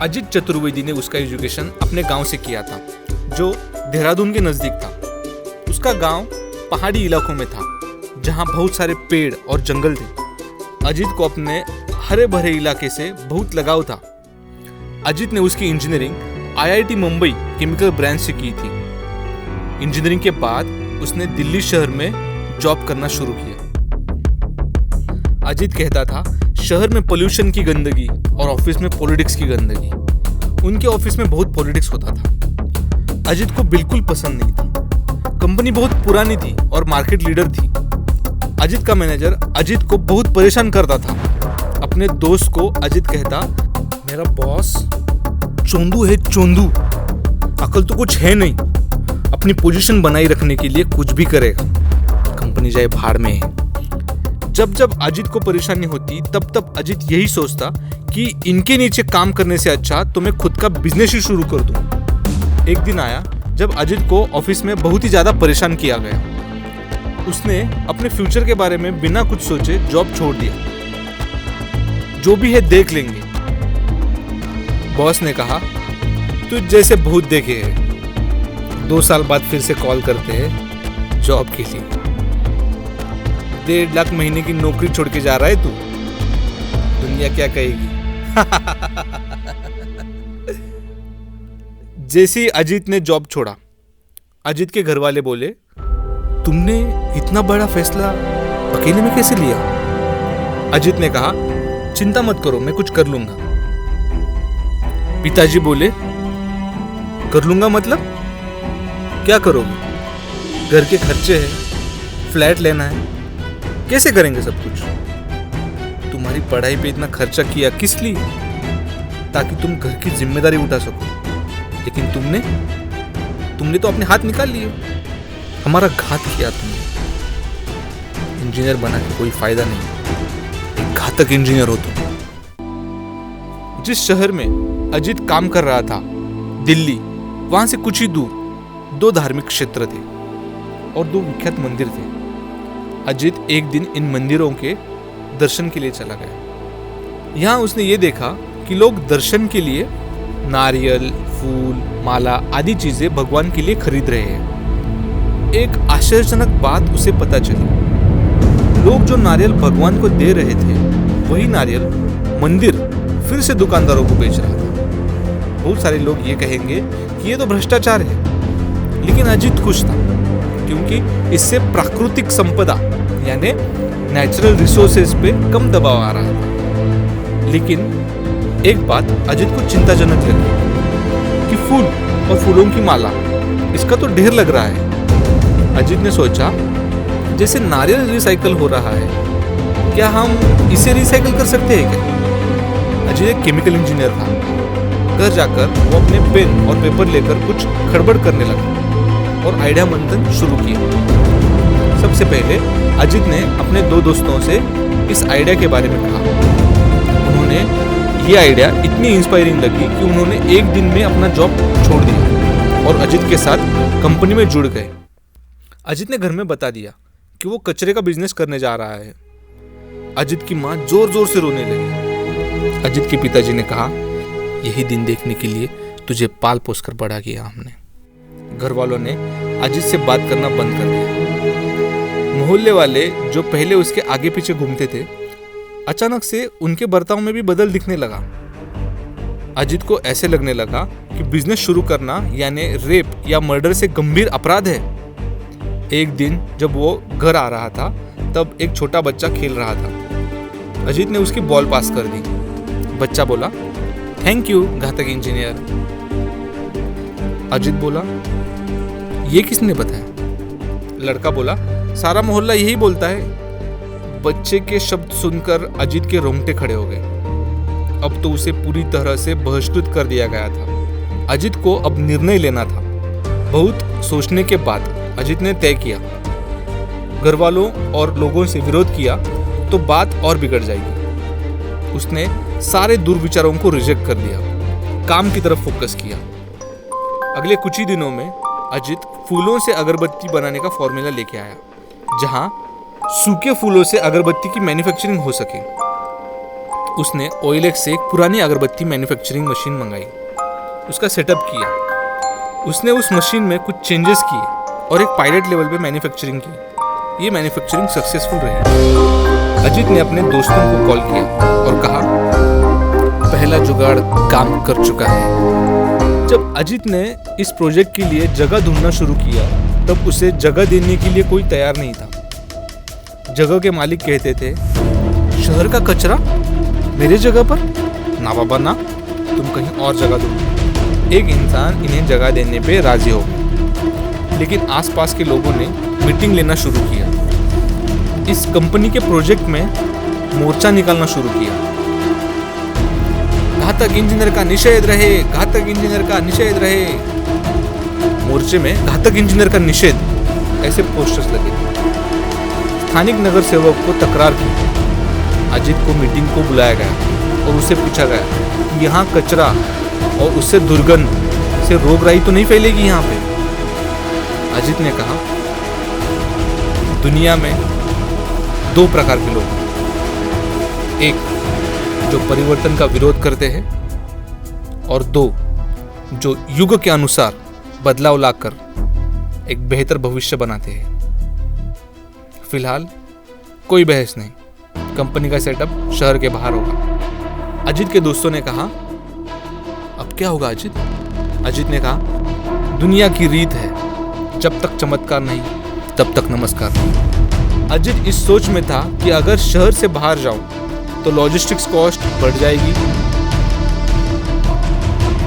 अजित चतुर्वेदी ने उसका एजुकेशन अपने गांव से किया था, जो देहरादून के नज़दीक था। उसका गांव पहाड़ी इलाकों में था, जहां बहुत सारे पेड़ और जंगल थे। अजित को अपने हरे भरे इलाके से बहुत लगाव था। अजित ने उसकी engineering IIT Mumbai chemical branch से की थी। इंजीनियरिंग के बाद उसने दिल्ली शहर में जॉब करना शुरू किया। अजित कहता था, शहर में पोल्यूशन की गंदगी और ऑफिस में पॉलिटिक्स की गंदगी। उनके ऑफिस में बहुत पॉलिटिक्स होता था। अजित को बिल्कुल पसंद नहीं था। कंपनी बहुत पुरानी थी और मार्केट लीडर थी। अजित का मैनेजर अजित को बहुत परेशान करता था। अपने दोस्त को अजित कहता, मेरा बॉस चोंदू है, चोंदू, अकल तो कुछ है नहीं, अपनी पोजीशन बनाए रखने के लिए कुछ भी करेगा, कंपनी जाए भाड़ में। जब जब अजित को परेशानी होती तब तब अजित यही सोचता कि इनके नीचे काम करने से अच्छा तो मैं खुद का बिजनेस ही शुरू कर दूं। एक दिन आया जब अजित को ऑफिस में बहुत ही ज्यादा परेशान किया गया। उसने अपने फ्यूचर के बारे में बिना कुछ सोचे जॉब छोड़ दिया। जो भी है देख लेंगे। बॉस ने कहा, तू जैसे भूत देखे है, 2 साल बाद फिर से कॉल करते हैं जॉब के लिए। 1.5 लाख महीने की नौकरी छोड़ के जा रहा है तू, दुनिया क्या कहेगी। जैसे ही अजित ने जॉब छोड़ा, अजित के घर वाले बोले, तुमने इतना बड़ा फैसला अकेले में कैसे लिया? अजित ने कहा, चिंता मत करो, मैं कुछ कर लूंगा। पिताजी बोले, कर लूंगा मतलब क्या करोगे? घर के खर्चे हैं, फ्लैट लेना है, कैसे करेंगे सब कुछ? तुम्हारी पढ़ाई पे इतना खर्चा किया किस लिए? ताकि तुम घर की जिम्मेदारी उठा सको। लेकिन तुमने तो अपने हाथ निकाल लिए, हमारा घात किया तुमने। इंजीनियर बना के कोई फायदा नहीं, एक घातक इंजीनियर हो तुम। जिस शहर में अजित काम कर रहा था, दिल्ली, वहां से कुछ ही दूर 2 धार्मिक क्षेत्र थे और 2 विख्यात मंदिर थे। अजित एक दिन इन मंदिरों के दर्शन के लिए चला गया। यहाँ उसने ये देखा कि लोग दर्शन के लिए नारियल, फूल, माला आदि चीजें भगवान के लिए खरीद रहे हैं। एक आश्चर्यजनक बात उसे पता चली। लोग जो नारियल भगवान को दे रहे थे, वही नारियल मंदिर फिर से दुकानदारों को बेच रहा था। बहुत सारे लोग ये कहेंगे कि ये तो भ्रष्टाचार है, लेकिन अजित खुश था, क्योंकि इससे प्राकृतिक संपदा यानी नेचुरल रिसोर्सेज पे कम दबाव आ रहा था। लेकिन एक बात अजित को चिंताजनक लगी कि फूल और फूलों की माला, इसका तो ढेर लग रहा है। अजित ने सोचा, जैसे नारियल रिसाइकल हो रहा है, क्या हम इसे रिसाइकल कर सकते हैं क्या? अजित एक केमिकल इंजीनियर था। घर जाकर वो अपने पेन और पेपर लेकर कुछ खड़बड़ करने लगा और आइडिया मंथन शुरू किया। सबसे पहले अजित ने अपने 2 दोस्तों से इस आइडिया के बारे में कहा। उन्होंने ये आइडिया इतनी इंस्पायरिंग लगी कि उन्होंने एक दिन में अपना जॉब छोड़ दिया और अजित के साथ कंपनी में जुड़ गए। अजित ने घर में बता दिया कि वो कचरे का बिजनेस करने जा रहा है। अजित की माँ जोर जोर से रोने लगी। अजित के पिताजी ने कहा, यही दिन देखने के लिए तुझे पाल पोस कर बड़ा किया हमने। घर वालों ने अजित से बात करना बंद कर दिया। मोहल्ले वाले जो पहले उसके आगे पीछे घूमते थे, अचानक से उनके बर्ताव में भी बदल दिखने लगा। अजित को ऐसे लगने लगा कि बिजनेस शुरू करना यानी रेप या मर्डर से गंभीर अपराध है। एक दिन जब वो घर आ रहा था, तब एक छोटा बच्चा खेल रहा था। अजित ने उसकी बॉल पास कर दी। बच्चा बोला, थैंक यू घातक इंजीनियर। अजित बोला, ये किसने बताया? लड़का बोला, सारा मोहल्ला यही बोलता है। बच्चे के शब्द सुनकर अजित के रोंगटे खड़े हो गए। अब तो उसे पूरी तरह से बहिष्कृत कर दिया गया था। अजित को अब निर्णय लेना था। बहुत सोचने के बाद अजित ने तय किया, घर वालों और लोगों से विरोध किया तो बात और बिगड़ जाएगी। उसने सारे दुर्विचारों को रिजेक्ट कर दिया, काम की तरफ फोकस किया। अगले कुछ ही दिनों में अजित फूलों से अगरबत्ती बनाने का फॉर्मूला लेके आया, जहां सूखे फूलों से अगरबत्ती की मैन्युफैक्चरिंग हो सके। उसने OLX से एक पुरानी अगरबत्ती मैन्युफैक्चरिंग मशीन मंगाई, उसका सेटअप किया। उसने उस मशीन में कुछ चेंजेस किए और एक पायलट लेवल पे मैन्युफैक्चरिंग की। ये मैन्युफैक्चरिंग सक्सेसफुल रही। अजित ने अपने दोस्तों को कॉल किया और कहा, पहला जुगाड़ काम कर चुका है। जब अजित ने इस प्रोजेक्ट के लिए जगह ढूंढना शुरू किया, तब उसे जगह देने के लिए कोई तैयार नहीं था। जगह के मालिक कहते थे, शहर का कचरा मेरे जगह पर? ना बाबा ना, तुम कहीं और जगह ढूंढो। एक इंसान इन्हें जगह देने पे राजी हो गया, लेकिन आसपास के लोगों ने मीटिंग लेना शुरू किया। इस कंपनी के प्रोजेक्ट में मोर्चा निकालना शुरू किया। घातक इंजीनियर का निषेध रहे, घातक इंजीनियर का निषेध रहे। मोर्चे में घातक इंजीनियर का निषेध ऐसे पोस्टर्स लगे। स्थानिक नगर सेवक को तकरार की। अजित को मीटिंग को बुलाया गया और उससे पूछा गया कि यहाँ कचरा और उससे दुर्गंध से रोगराई तो नहीं फैलेगी यहाँ पे। अजित ने कहा, दुनिया में दो प्रकार के लोग हैं, एक जो परिवर्तन का विरोध करते हैं और दो जो युग के अनुसार बदलाव लाकर एक बेहतर भविष्य बनाते हैं। फिलहाल कोई बहस नहीं, कंपनी का सेटअप शहर के बाहर होगा। अजित के दोस्तों ने कहा, अब क्या होगा अजित? अजित ने कहा, दुनिया की रीत है, जब तक चमत्कार नहीं तब तक नमस्कार नहीं। अजित इस सोच में था कि अगर शहर से बाहर जाऊं तो लॉजिस्टिक्स कॉस्ट बढ़ जाएगी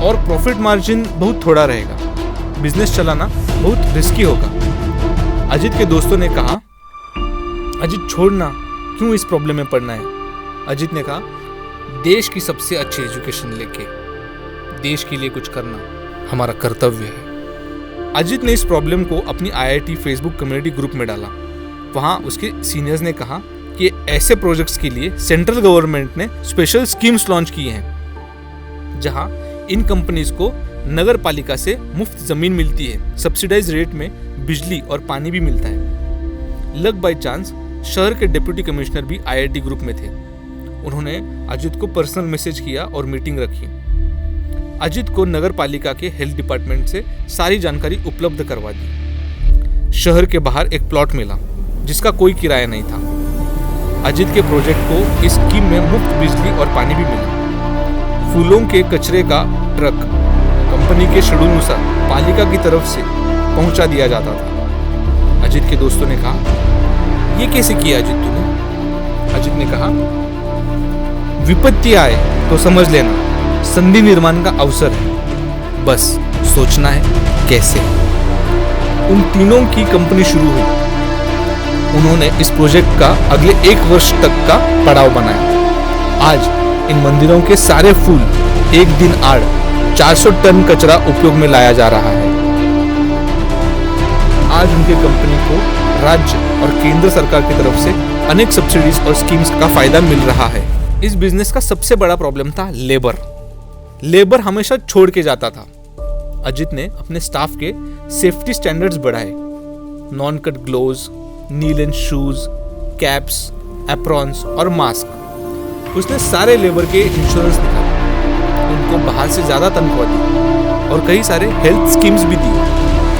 और प्रॉफिट मार्जिन बहुत थोड़ा रहेगा, बिजनेस चलाना बहुत रिस्की होगा। अजित के दोस्तों ने कहा, अजित छोड़ना, क्यों इस प्रॉब्लम में पड़ना है? अजित ने कहा, देश की सबसे अच्छी एजुकेशन लेके देश के लिए कुछ करना हमारा कर्तव्य है। अजित ने इस प्रॉब्लम को अपनी IIT फेसबुक कम्युनिटी ग्रुप में डाला। वहां उसके सीनियर्स ने कहा कि ऐसे प्रोजेक्ट्स के लिए सेंट्रल गवर्नमेंट ने स्पेशल स्कीम्स लॉन्च किए हैं, जहां इन कंपनीज को नगर पालिका से मुफ्त जमीन मिलती है, सब्सिडाइज रेट में बिजली और पानी भी मिलता है। लक बाय चांस शहर के डिप्टी कमिश्नर भी IIT ग्रुप में थे। उन्होंने अजित को पर्सनल मैसेज किया और मीटिंग रखी। अजित को नगर पालिका के हेल्थ डिपार्टमेंट से सारी जानकारी उपलब्ध करवा दी। शहर के बाहर एक प्लॉट मिला जिसका कोई किराया नहीं था। अजित के प्रोजेक्ट को इस स्कीम में मुफ्त बिजली और पानी भी मिला। फूलों के कचरे का ट्रक कंपनी के शेड्यूल अनुसार पालिका की तरफ से पहुंचा दिया जाता था। अजित के दोस्तों ने कहा, ये कैसे किया अजित तूने? अजित ने कहा, विपत्ति आए तो समझ लेना संधि निर्माण का अवसर है, बस सोचना है कैसे। उन तीनों की कंपनी शुरू हुई। उन्होंने इस प्रोजेक्ट का अगले 1 वर्ष तक का पड़ाव बनाया। आज इन मंदिरों के सारे फूल एक दिन आड़ 400 टन कचरा उपयोग में लाया जा रहा है। आज उनके कंपनी को राज्य और केंद्र सरकार की तरफ से अनेक सब्सिडीज और स्कीम्स का फायदा मिल रहा है। इस बिजनेस का सबसे बड़ा प्रॉब्लम था लेबर हमेशा छोड़ के जाता था। अजित ने अपने स्टाफ के सेफ्टी स्टैंडर्ड्स बढ़ाए। नॉन कट ग्लोव्स, नी लेंथ शूज, कैप्स, एप्रॉन्स और मास्क। उसने सारे लेबर के इंश्योरेंस निकाले, उनको बाहर से ज्यादा तनख्वाह दी और कई सारे हेल्थ स्कीम्स भी दी।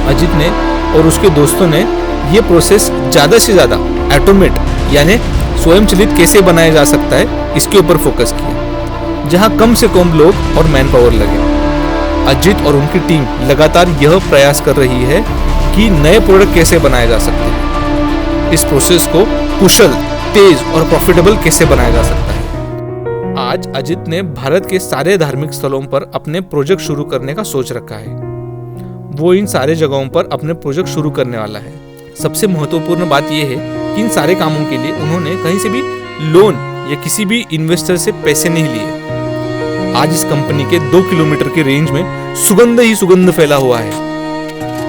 अजित ने और उसके दोस्तों ने ये प्रोसेस ज़्यादा से ज़्यादा ऑटोमेट यानी स्वयंचलित कैसे बनाया जा सकता है, इसके ऊपर फोकस किया, जहां कम से कम लोग और मैन पावर लगे। अजित और उनकी टीम लगातार यह प्रयास कर रही है कि नए प्रोडक्ट कैसे बनाए जा सकते हैं, इस प्रोसेस को कुशल, तेज और प्रॉफिटेबल कैसे बनाया जा सकता है। आज अजित ने भारत के सारे धार्मिक स्थलों पर अपने प्रोजेक्ट शुरू करने का सोच रखा है। वो इन सारे जगहों पर अपने प्रोजेक्ट शुरू करने वाला है। सबसे महत्वपूर्ण बात यह है कि इन सारे कामों के लिए उन्होंने कहीं से भी लोन या किसी भी इन्वेस्टर से पैसे नहीं लिए। आज इस कंपनी के 2 किलोमीटर के रेंज में सुगंध ही सुगंध फैला हुआ है।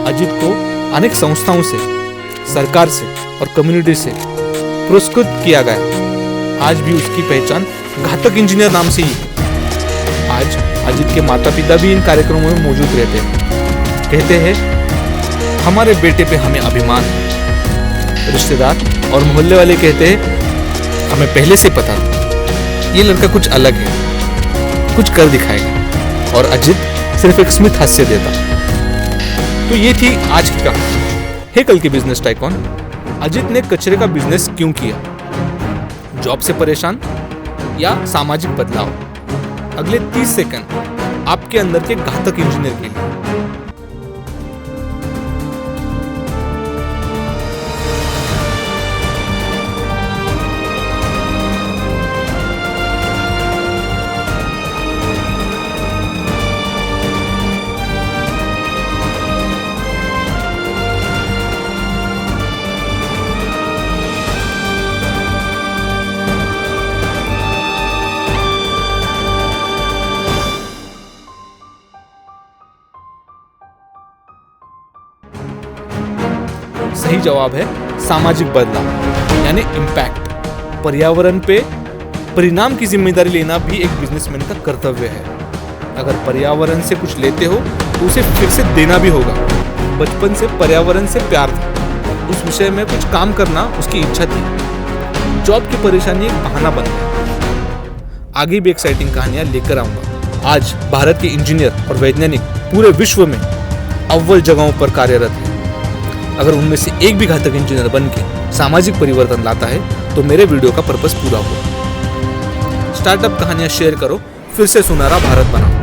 अजित को अनेक संस्थाओं से, सरकार से और कम्युनिटी से पुरस्कृत किया गया। आज भी उसकी पहचान घातक इंजीनियर नाम से ही है। आज अजित के माता पिता भी इन कार्यक्रमों में मौजूद रहते हैं। कहते हैं, हमारे बेटे पे हमें अभिमान है। रिश्तेदार और मोहल्ले वाले कहते हैं, हमें पहले से पता था ये लड़का कुछ अलग है, कुछ कर दिखाएगा। और अजित सिर्फ एक स्मित हास्य देता। तो ये थी आज की कहानी। हे कल के बिजनेस टाइकॉन, अजित ने कचरे का बिजनेस क्यों किया? जॉब से परेशान या सामाजिक बदलाव? अगले 30 सेकंड आपके अंदर के घातक इंजीनियर के लिए। सही जवाब है सामाजिक बदलाव यानी इम्पैक्ट। पर्यावरण पे परिणाम की जिम्मेदारी लेना भी एक बिजनेसमैन का कर्तव्य है। अगर पर्यावरण से कुछ लेते हो तो उसे फिर से देना भी होगा। बचपन से पर्यावरण से प्यार था, उस विषय में कुछ काम करना उसकी इच्छा थी। जॉब की परेशानी एक बहाना बन गया। आगे भी एक्साइटिंग कहानियां लेकर आऊंगा। आज भारत के इंजीनियर और वैज्ञानिक पूरे विश्व में अव्वल जगहों पर कार्यरत हैं। अगर उनमें से एक भी घातक इंजीनियर बन के सामाजिक परिवर्तन लाता है तो मेरे वीडियो का पर्पस पूरा हुआ। स्टार्टअप कहानियां शेयर करो, फिर से सुनहरा भारत बनाओ।